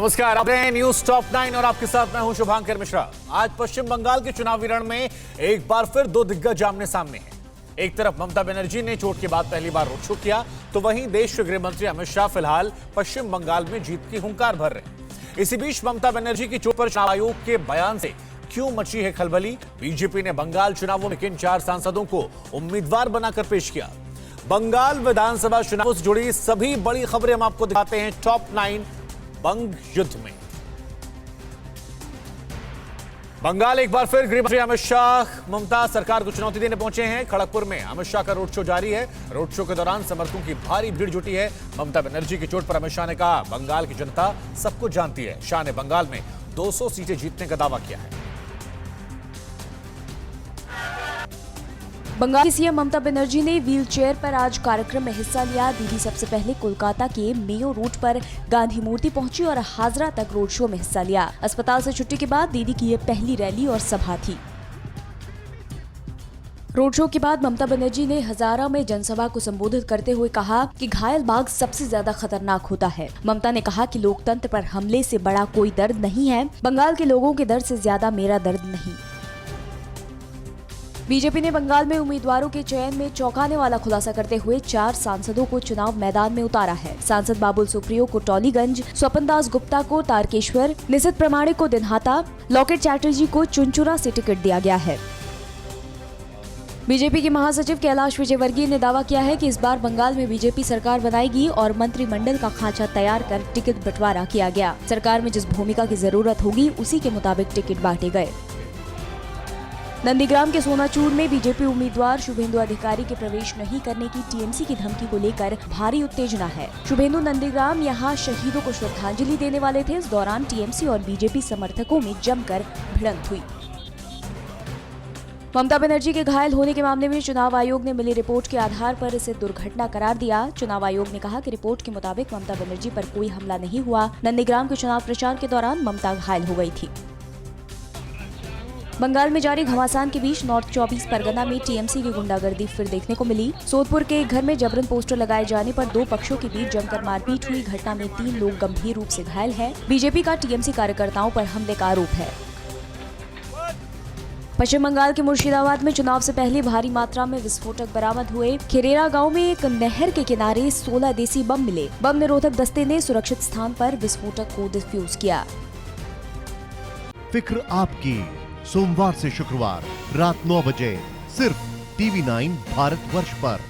नमस्कार, आप हैं न्यूज टॉप 9 और आपके साथ मैं हूं शुभांकर मिश्रा। आज पश्चिम बंगाल के चुनावी रण में एक बार फिर दो दिग्गज आमने सामने हैं। एक तरफ ममता बनर्जी ने चोट के बाद पहली बार रोड शो किया, तो वहीं देश के गृह मंत्री अमित शाह फिलहाल पश्चिम बंगाल में जीत की हुंकार भर रहे हैं। इसी बीच ममता बनर्जी की चोट पर चुनाव आयोग के बयान से क्यों मची है खलबली? बीजेपी ने बंगाल चुनावों में किन 4 सांसदों को उम्मीदवार बनाकर पेश किया? बंगाल विधानसभा चुनाव से जुड़ी सभी बड़ी खबरें हम आपको दिखाते हैं टॉप 9 बंग युद्ध में। बंगाल एक बार फिर गृह मंत्री अमित शाह ममता सरकार को चुनौती देने पहुंचे हैं। खड़गपुर में अमित शाह का रोड शो जारी है। रोड शो के दौरान समर्थकों की भारी भीड़ जुटी है। ममता बनर्जी की चोट पर अमित शाह ने कहा, बंगाल की जनता सब कुछ जानती है। शाह ने बंगाल में 200 सीटें जीतने का दावा किया है। बंगाल की सीएम ममता बनर्जी ने व्हील चेयर पर आज कार्यक्रम में हिस्सा लिया। दीदी सबसे पहले कोलकाता के मेयो रोड पर गांधी मूर्ति पहुंची और हाजरा तक रोड शो में हिस्सा लिया। अस्पताल से छुट्टी के बाद दीदी की ये पहली रैली और सभा थी। रोड शो के बाद ममता बनर्जी ने हजारा में जनसभा को संबोधित करते हुए कहा कि घायल बाघ सबसे ज्यादा खतरनाक होता है। ममता ने कहा कि लोकतंत्र पर हमले से बड़ा कोई दर्द नहीं है। बंगाल के लोगों के दर्द से ज्यादा मेरा दर्द नहीं। बीजेपी ने बंगाल में उम्मीदवारों के चयन में चौंकाने वाला खुलासा करते हुए 4 सांसदों को चुनाव मैदान में उतारा है। सांसद बाबुल सुप्रियो को टॉलीगंज, स्वपन दास गुप्ता को तारकेश्वर, निशित प्रमाणिक को दिनहाटा, लॉकेट चैटर्जी को चुनचुरा से टिकट दिया गया है। बीजेपी के महासचिव कैलाश विजयवर्गीय ने दावा किया है कि इस बार बंगाल में बीजेपी सरकार बनाएगी और मंत्रिमंडल का खांचा तैयार कर टिकट बंटवारा किया गया। सरकार में जिस भूमिका की जरूरत होगी उसी के मुताबिक टिकट बांटे गए। नंदीग्राम के सोनाचूर में बीजेपी उम्मीदवार शुभेंदु अधिकारी के प्रवेश नहीं करने की टीएमसी की धमकी को लेकर भारी उत्तेजना है। शुभेंदु नंदीग्राम यहां शहीदों को श्रद्धांजलि देने वाले थे। इस दौरान टीएमसी और बीजेपी समर्थकों में जमकर भिड़ंत हुई। ममता बनर्जी के घायल होने के मामले में चुनाव आयोग ने मिली रिपोर्ट के आधार पर इसे दुर्घटना करार दिया। चुनाव आयोग ने कहा कि रिपोर्ट के मुताबिक ममता बनर्जी पर कोई हमला नहीं हुआ। नंदीग्राम के चुनाव प्रचार के दौरान ममता घायल हो गई थी। बंगाल में जारी घमासान के बीच नॉर्थ 24 परगना में टीएमसी की गुंडागर्दी फिर देखने को मिली। सोदपुर के एक घर में जबरन पोस्टर लगाए जाने पर 2 पक्षों के बीच जमकर मारपीट हुई। घटना में 3 लोग गंभीर रूप से घायल हैं। बीजेपी का टीएमसी कार्यकर्ताओं पर हमले का आरोप है। पश्चिम बंगाल के मुर्शिदाबाद में चुनाव से पहले भारी मात्रा में विस्फोटक बरामद हुए। खेरेरा गांव में एक नहर के किनारे 16 देसी बम मिले। बम निरोधक दस्ते ने सुरक्षित स्थान पर विस्फोटक को डिफ्यूज किया। फिक्र आपकी, सोमवार से शुक्रवार रात 9 बजे सिर्फ टीवी 9 भारतवर्ष पर।